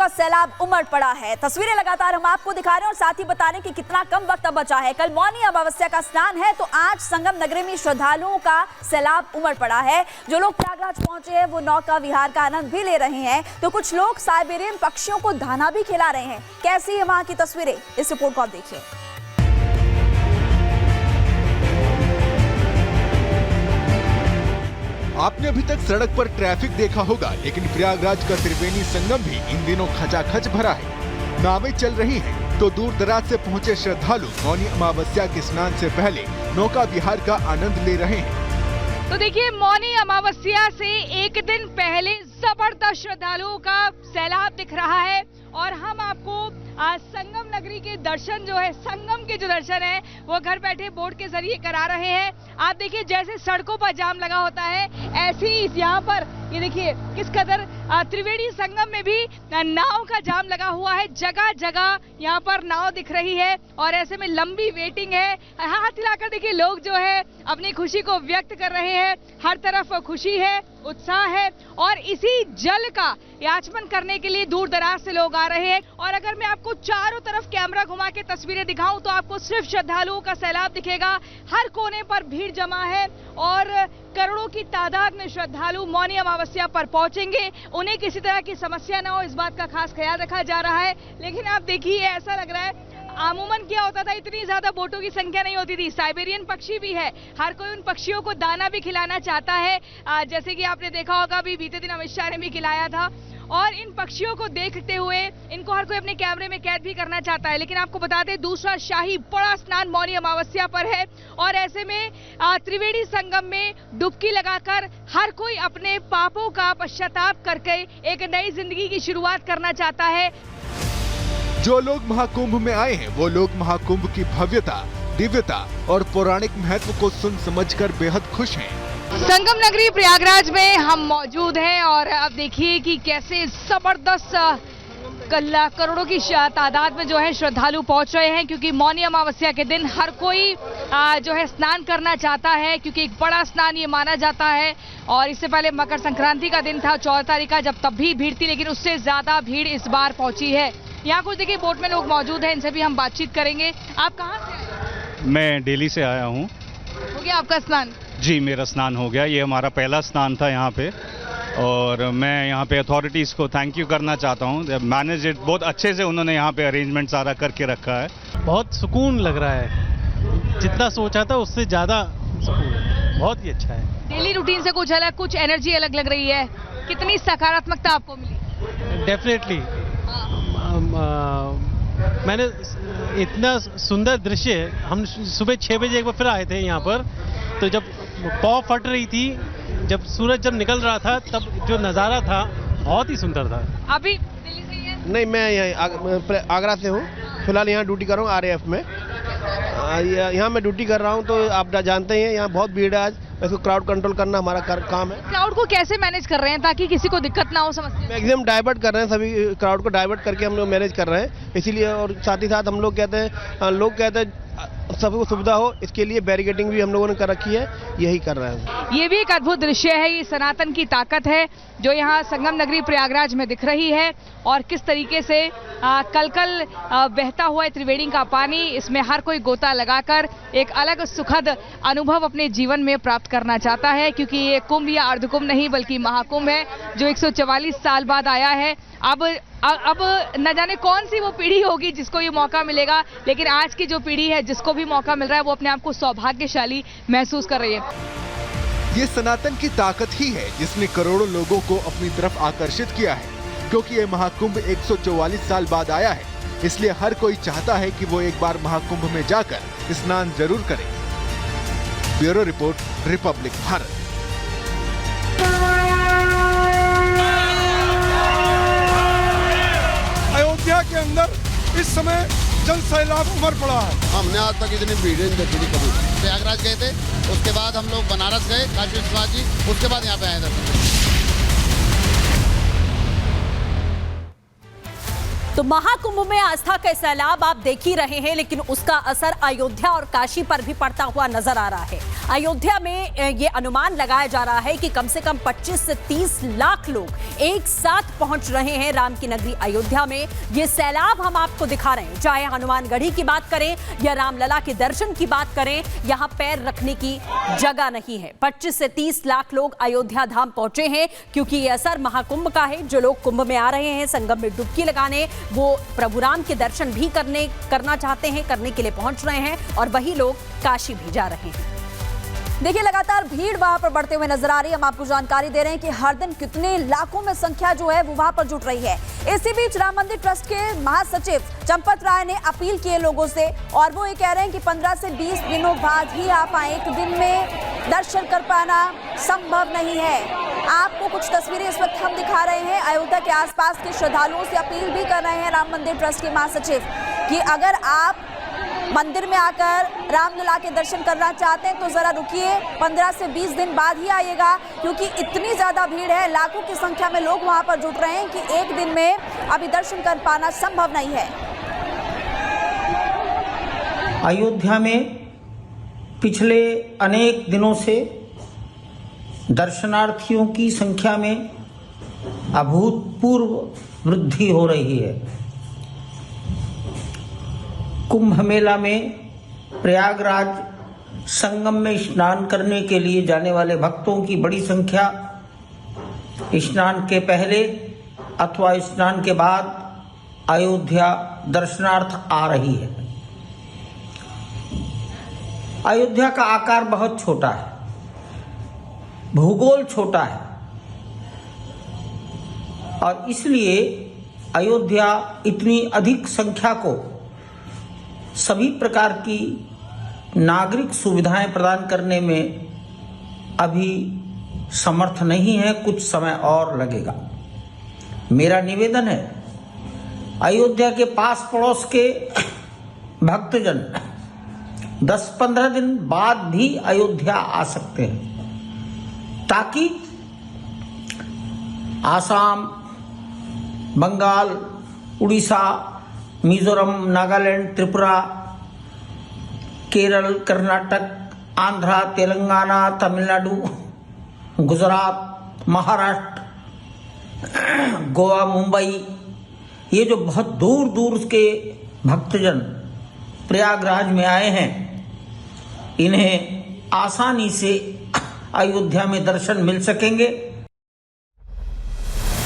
का सैलाब उमड़ पड़ा है। तस्वीरें लगातार हम आपको दिखा रहे हैं और साथ ही बता रहे हैं कि कितना कम वक्त अब बचा है। कल मौनी अमावस्या का स्नान है तो आज संगम नगरी में श्रद्धालुओं का सैलाब उमड़ पड़ा है। जो लोग प्रयागराज पहुंचे हैं वो नौका विहार का आनंद भी ले रहे हैं तो कुछ लोग साइबेरियन पक्षियों को दाना भी खिला रहे हैं। कैसी है वहां की तस्वीरें, इस रिपोर्ट को आप देखिए। आपने अभी तक सड़क पर ट्रैफिक देखा होगा, लेकिन प्रयागराज का त्रिवेणी संगम भी इन दिनों खचाखच भरा है। नावें चल रही हैं, तो दूर दराज से पहुंचे श्रद्धालु मौनी अमावस्या के स्नान से पहले नौका विहार का आनंद ले रहे हैं। तो देखिए, मौनी अमावस्या से एक दिन पहले जबरदस्त श्रद्धालुओं का सैलाब दिख रहा है और हम आपको संगम नगरी के दर्शन जो है, संगम के जो दर्शन है वो घर बैठे बोर्ड के जरिए करा रहे हैं। आप देखिए, जैसे सड़कों पर जाम लगा होता है ऐसे ही यहाँ पर ये देखिए किस कदर त्रिवेणी संगम में भी नाव का जाम लगा हुआ है। जगह जगह यहाँ पर नाव दिख रही है और ऐसे में लंबी वेटिंग है। हाथ हिलाकर देखिए लोग जो है अपनी खुशी को व्यक्त कर रहे हैं। हर तरफ खुशी है, उत्साह है और इसी जल का याचमन करने के लिए दूर दराज से लोग आ रहे हैं। और अगर मैं आपको चारों तरफ कैमरा घुमा के तस्वीरें दिखाऊं तो आपको सिर्फ श्रद्धालुओं का सैलाब दिखेगा। हर कोने पर भीड़ जमा है और करोड़ों की तादाद में श्रद्धालु मौनी अमावस्या पर पहुंचेंगे। उन्हें किसी तरह की समस्या न हो, इस बात का खास ख्याल रखा जा रहा है। लेकिन आप देखिए, ऐसा लग रहा है आमूमन क्या होता था, इतनी ज्यादा बोटों की संख्या नहीं होती थी। साइबेरियन पक्षी भी है, हर कोई उन पक्षियों को दाना भी खिलाना चाहता है। जैसे कि आपने देखा होगा, अभी बीते दिन अमित शाह ने भी खिलाया था। और इन पक्षियों को देखते हुए इनको हर कोई अपने कैमरे में कैद भी करना चाहता है। लेकिन आपको बता दें, दूसरा शाही बड़ा स्नान मौनी अमावस्या पर है और ऐसे में त्रिवेणी संगम में डुबकी लगाकर हर कोई अपने पापों का पश्चाताप करके एक नई जिंदगी की शुरुआत करना चाहता है। जो लोग महाकुंभ में आए हैं वो लोग महाकुंभ की भव्यता, दिव्यता और पौराणिक महत्व को सुन समझकर बेहद खुश हैं। संगम नगरी प्रयागराज में हम मौजूद हैं और अब देखिए कि कैसे जबरदस्त करोड़ों की तादाद में जो है श्रद्धालु पहुंच रहे हैं, क्योंकि मौनी अमावस्या के दिन हर कोई जो है स्नान करना चाहता है, क्योंकि एक बड़ा स्नान ये माना जाता है। और इससे पहले मकर संक्रांति का दिन था 14 तारीख का, जब तब भी भीड़ थी, लेकिन उससे ज्यादा भीड़ इस बार पहुंची है। यहाँ कुछ देखिए बोट में लोग मौजूद हैं, इनसे भी हम बातचीत करेंगे। आप कहाँ से? मैं दिल्ली से आया हूँ। हो गया आपका स्नान? जी, मेरा स्नान हो गया। ये हमारा पहला स्नान था यहाँ पे और मैं यहाँ पे अथॉरिटीज़ को थैंक यू करना चाहता हूँ। मैनेज इट बहुत अच्छे से, उन्होंने यहाँ पे अरेंजमेंट सारा करके रखा है। बहुत सुकून लग रहा है, जितना सोचा था उससे ज़्यादा सुकून, बहुत ही अच्छा है। डेली रूटीन से कुछ अलग, कुछ एनर्जी अलग लग रही है। कितनी सकारात्मकता आपको मिली? डेफिनेटली मैंने इतना सुंदर दृश्य, हम सुबह 6 बजे एक बार फिर आए थे यहाँ पर, तो जब पौ फट रही थी, जब सूरज जब निकल रहा था, तब जो नज़ारा था बहुत ही सुंदर था। अभी दिल्ली से ही है? नहीं, मैं आगरा से हूँ। फिलहाल यहाँ ड्यूटी कर रहा हूँ RAF में। यहाँ मैं ड्यूटी कर रहा हूँ तो आप जानते हैं यहाँ बहुत भीड़ है। आज इसको क्राउड कंट्रोल करना हमारा काम है। क्राउड को कैसे मैनेज कर रहे हैं ताकि किसी को दिक्कत ना हो? समझते मैक्सिमम डाइवर्ट कर रहे हैं, सभी क्राउड को डाइवर्ट करके हम लोग मैनेज कर रहे हैं। इसीलिए और साथ ही साथ हम लोग कहते हैं सबको सुविधा हो, इसके लिए बैरिकेडिंग भी हम लोगों ने कर रखी है, यही कर रहे हैं। ये भी एक अद्भुत दृश्य है, ये सनातन की ताकत है जो यहाँ संगम नगरी प्रयागराज में दिख रही है। और किस तरीके से कल बहता हुआ त्रिवेणी का पानी, इसमें हर कोई गोता लगाकर एक अलग सुखद अनुभव अपने जीवन में प्राप्त करना चाहता है, क्योंकि ये कुंभ या अर्धकुंभ नहीं बल्कि महाकुंभ है जो 144 साल बाद आया है। अब न जाने कौन सी वो पीढ़ी होगी जिसको ये मौका मिलेगा, लेकिन आज की जो पीढ़ी है जिसको भी मौका मिल रहा है वो अपने आप को सौभाग्यशाली महसूस कर रही है। ये सनातन की ताकत ही है जिसने करोड़ों लोगों को अपनी तरफ आकर्षित किया है, क्योंकि ये महाकुंभ 144 साल बाद आया है। इसलिए हर कोई चाहता है कि वो एक बार महाकुंभ में जाकर स्नान जरूर करे। Bureau report, Republic Bharat. Ayodhya के अंदर इस समय जल सैलाब उमड़ पड़ा है। हमने आज तक इतनी भीड़ नहीं देखी थी कभी। प्रयागराज गए थे, उसके बाद हम लोग बनारस गए, काशी विश्वनाथ जी, उसके बाद यहाँ पे आए थे। तो महाकुंभ में आस्था के सैलाब आप देख ही रहे हैं, लेकिन उसका असर अयोध्या और काशी पर भी पड़ता हुआ नजर आ रहा है। अयोध्या में ये अनुमान लगाया जा रहा है कि कम से कम 25 से 30 लाख लोग एक साथ पहुंच रहे हैं राम की नगरी अयोध्या में। ये सैलाब हम आपको दिखा रहे हैं, चाहे हनुमानगढ़ी की बात करें या रामलला के दर्शन की बात करें, यहां पैर रखने की जगह नहीं है। 25 से 30 लाख लोग अयोध्या धाम पहुंचे हैं क्योंकि ये असर महाकुंभ का है। जो लोग कुंभ में आ रहे हैं संगम में डुबकी लगाने, वो प्रभु राम के दर्शन भी करना चाहते हैं, करने के लिए पहुंच रहे हैं, और वही लोग काशी भी जा रहे हैं। देखिए लगातार भीड़ वहां पर बढ़ते हुए नजर आ रही है। हम आपको जानकारी दे रहे हैं कि हर दिन कितने लाखों में संख्या जो है वो वहां पर जुट रही है। इसी बीच राम मंदिर ट्रस्ट के महासचिव चंपत राय ने अपील की है लोगों से, और वो ये कह रहे हैं कि 15 से 20 दिनों बाद ही आप आए, एक दिन में दर्शन कर पाना संभव नहीं है। आपको कुछ तस्वीरें इस वक्त हम दिखा रहे हैं। अयोध्या के आसपास के श्रद्धालुओं से अपील भी कर रहे हैं राम मंदिर ट्रस्ट के महासचिव कि अगर आप मंदिर में आकर रामलला के दर्शन करना चाहते हैं तो जरा रुकिए, 15 से 20 दिन बाद ही आइएगा, क्योंकि इतनी ज्यादा भीड़ है, लाखों की संख्या में लोग वहां पर जुट रहे हैं कि एक दिन में अभी दर्शन कर पाना संभव नहीं है। अयोध्या में पिछले अनेक दिनों से दर्शनार्थियों की संख्या में अभूतपूर्व वृद्धि हो रही है। कुंभ मेला में प्रयागराज संगम में स्नान करने के लिए जाने वाले भक्तों की बड़ी संख्या स्नान के पहले अथवा स्नान के बाद अयोध्या दर्शनार्थ आ रही है। अयोध्या का आकार बहुत छोटा है, भूगोल छोटा है, और इसलिए अयोध्या इतनी अधिक संख्या को सभी प्रकार की नागरिक सुविधाएं प्रदान करने में अभी समर्थ नहीं है, कुछ समय और लगेगा। मेरा निवेदन है, अयोध्या के पास पड़ोस के भक्तजन 10-15 दिन बाद भी अयोध्या आ सकते हैं, ताकि आसाम, बंगाल, उड़ीसा, मिजोरम, नागालैंड, त्रिपुरा, केरल, कर्नाटक, आंध्रा, तेलंगाना, तमिलनाडु, गुजरात, महाराष्ट्र, गोवा, मुंबई, ये जो बहुत दूर दूर के भक्तजन प्रयागराज में आए हैं, इन्हें आसानी से अयोध्या में दर्शन मिल सकेंगे।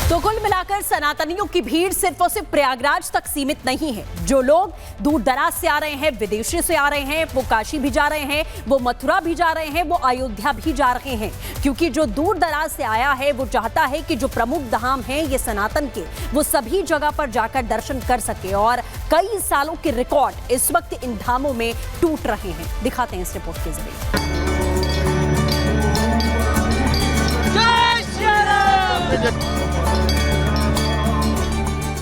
तो कुल मिलाकर सनातनियों की भीड़ सिर्फ और सिर्फ प्रयागराज तक सीमित नहीं है। जो लोग दूर दराज से आ रहे हैं, विदेशी से आ रहे हैं, वो काशी भी जा रहे हैं, वो मथुरा भी जा रहे हैं, वो अयोध्या भी जा रहे हैं, क्योंकि जो दूर दराज से आया है वो चाहता है कि जो प्रमुख धाम हैं ये सनातन के, वो सभी जगह पर जाकर दर्शन कर सके। और कई सालों के रिकॉर्ड इस वक्त इन धामों में टूट रहे हैं। दिखाते हैं इस रिपोर्ट के जरिए।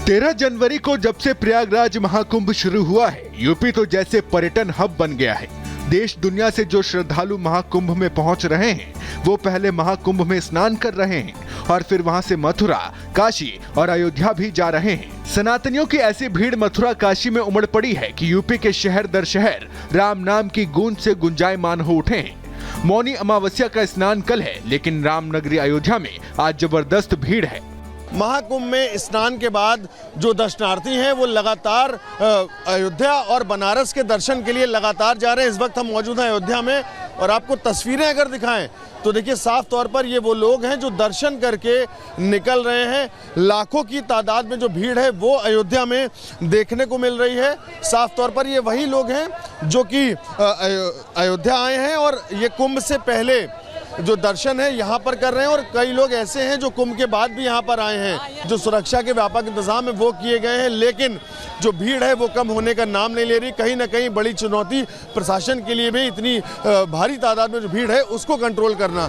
13 जनवरी को जब से प्रयागराज महाकुंभ शुरू हुआ है, यूपी तो जैसे पर्यटन हब बन गया है। देश दुनिया से जो श्रद्धालु महाकुंभ में पहुंच रहे हैं, वो पहले महाकुंभ में स्नान कर रहे हैं और फिर वहां से मथुरा, काशी और अयोध्या भी जा रहे हैं। सनातनियों की ऐसी भीड़ मथुरा, काशी में उमड़ पड़ी है कि यूपी के शहर दर शहर राम नाम की गूंज से गुंजायमान हो उठे हैं। मौनी अमावस्या का स्नान कल है, लेकिन रामनगरी अयोध्या में आज जबरदस्त भीड़ है। महाकुंभ में स्नान के बाद जो दर्शनार्थी हैं वो लगातार अयोध्या और बनारस के दर्शन के लिए लगातार जा रहे हैं। इस वक्त हम मौजूद हैं अयोध्या में, और आपको तस्वीरें अगर दिखाएं तो देखिए साफ तौर पर ये वो लोग हैं जो दर्शन करके निकल रहे हैं। लाखों की तादाद में जो भीड़ है वो अयोध्या में देखने को मिल रही है। साफ तौर पर ये वही लोग हैं जो कि अयोध्या आए हैं और ये कुंभ से पहले जो दर्शन है यहाँ पर कर रहे हैं, और कई लोग ऐसे हैं जो कुंभ के बाद भी यहाँ पर आए हैं। जो सुरक्षा के व्यापक इंतजाम है वो किए गए हैं, लेकिन जो भीड़ है वो कम होने का नाम नहीं ले रही। कहीं ना कहीं बड़ी चुनौती प्रशासन के लिए भी इतनी भारी तादाद में जो भीड़ है उसको कंट्रोल करना।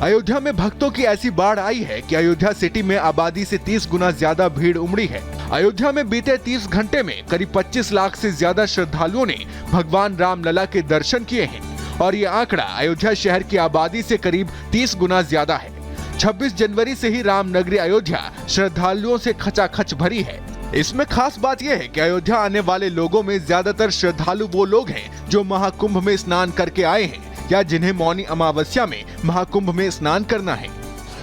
अयोध्या में भक्तों की ऐसी बाढ़ आई है कि अयोध्या सिटी में आबादी से 30 गुना ज्यादा भीड़ उमड़ी है। अयोध्या में बीते 30 घंटे में करीब 25 लाख से ज्यादा श्रद्धालुओं ने भगवान रामलला के दर्शन किए हैं, और ये आंकड़ा अयोध्या शहर की आबादी से करीब 30 गुना ज्यादा है। 26 जनवरी से ही रामनगरी अयोध्या श्रद्धालुओं से खचाखच भरी है। इसमें खास बात यह है कि अयोध्या आने वाले लोगों में ज्यादातर श्रद्धालु वो लोग हैं जो महाकुंभ में स्नान करके आए हैं या जिन्हें मौनी अमावस्या में महाकुंभ में स्नान करना है।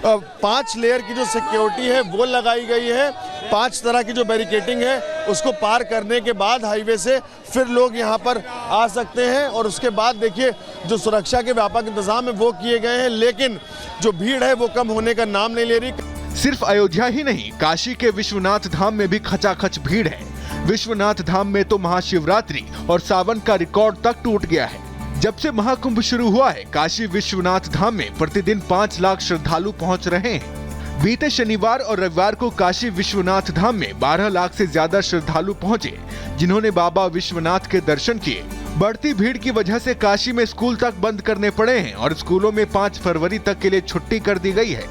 5 लेयर की जो सिक्योरिटी है वो लगाई गई है। 5 तरह की जो बैरिकेडिंग है उसको पार करने के बाद हाईवे से फिर लोग यहाँ पर आ सकते हैं और उसके बाद देखिए जो सुरक्षा के व्यापक इंतजाम है वो किए गए हैं, लेकिन जो भीड़ है वो कम होने का नाम नहीं ले रही। सिर्फ अयोध्या ही नहीं, काशी के विश्वनाथ धाम में भी खचाखच भीड़ है। विश्वनाथ धाम में तो महाशिवरात्रि और सावन का रिकॉर्ड तक टूट गया है। जब से महाकुंभ शुरू हुआ है, काशी विश्वनाथ धाम में प्रतिदिन 5 लाख श्रद्धालु पहुंच रहे हैं। बीते शनिवार और रविवार को काशी विश्वनाथ धाम में 12 लाख से ज्यादा श्रद्धालु पहुंचे, जिन्होंने बाबा विश्वनाथ के दर्शन किए। बढ़ती भीड़ की वजह से काशी में स्कूल तक बंद करने पड़े हैं और स्कूलों में 5 फरवरी तक के लिए छुट्टी कर दी गई है।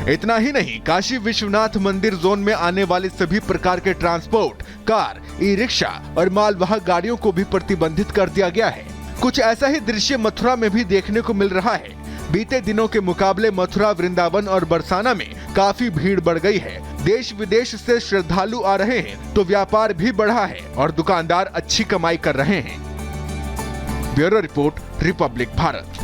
इतना ही नहीं, काशी विश्वनाथ मंदिर जोन में आने वाले सभी प्रकार के ट्रांसपोर्ट, कार, ई-रिक्शा और मालवाहक गाड़ियों को भी प्रतिबंधित कर दिया गया है। कुछ ऐसा ही दृश्य मथुरा में भी देखने को मिल रहा है। बीते दिनों के मुकाबले मथुरा, वृंदावन और बरसाना में काफी भीड़ बढ़ गई है। देश विदेश से श्रद्धालु आ रहे हैं तो व्यापार भी बढ़ा है और दुकानदार अच्छी कमाई कर रहे हैं। Bureau report, Republic Bharat.